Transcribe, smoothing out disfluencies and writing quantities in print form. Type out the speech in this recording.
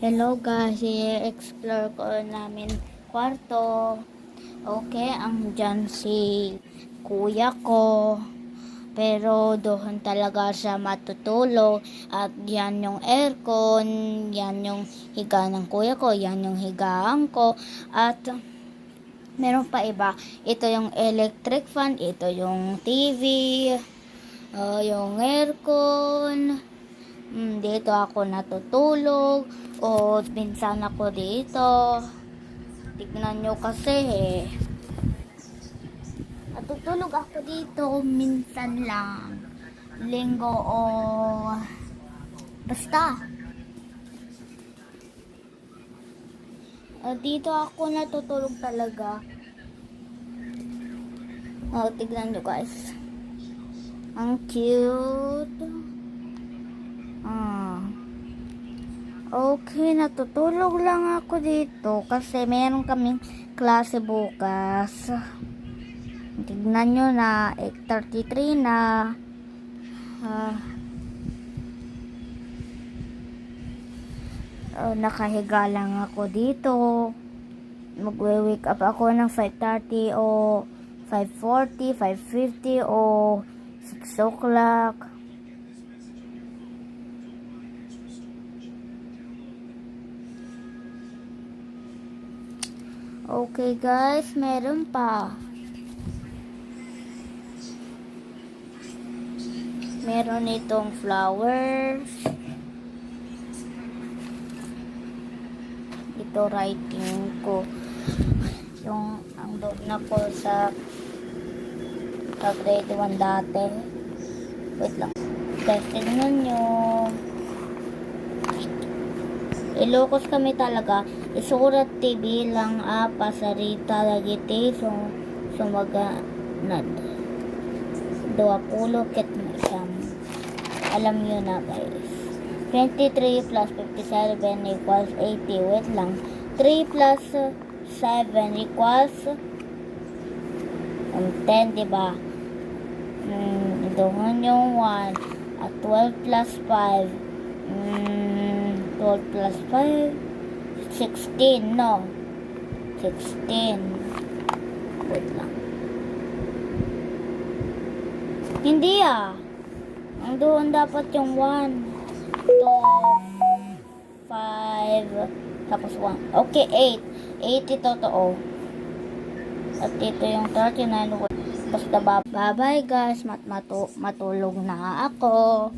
Hello guys, i-explore ko namin kwarto. Okay, andyan si kuya ko. Pero doon talaga siya matutulog. At yan yung aircon, yan yung higa ng kuya ko, yan yung higaan ko. At meron pa iba. Ito yung electric fan, ito yung TV, yung aircon. Dito ako natutulog o minsan ako dito. Tignan nyo kasi natutulog ako dito minsan lang. Linggo o basta. Dito ako natutulog talaga. Tignan nyo guys. Ang cute. Okay, natutulog lang ako dito kasi meron kaming klase bukas. Tignan nyo na, 8:33 na. Nakahiga lang ako dito. Magwe-wake up ako ng 5:30 o 5:40, 5:50 o 6 o'clock. Okay guys, meron pa. Meron itong flowers. Ito writing ko. Yung andun na ko sa grade 1 dati. Wait lang. Guys, tignan nyo. Ilocos kami talaga. Isurat TV lang pasarita lagiti sumaganad. 20 ket isang. Alam nyo na guys. 23 plus 57 equals 80. Wait lang. 3 plus 7 equals 10, diba? Doon yung 1 at 12 plus 5 12 plus 5 16, no? 16. Wait lang. Hindi ang doon dapat yung 1 2 5 tapos 1. Okay, 8 ito totoo. At ito yung 39. Basta bye bye guys, matulog na ako.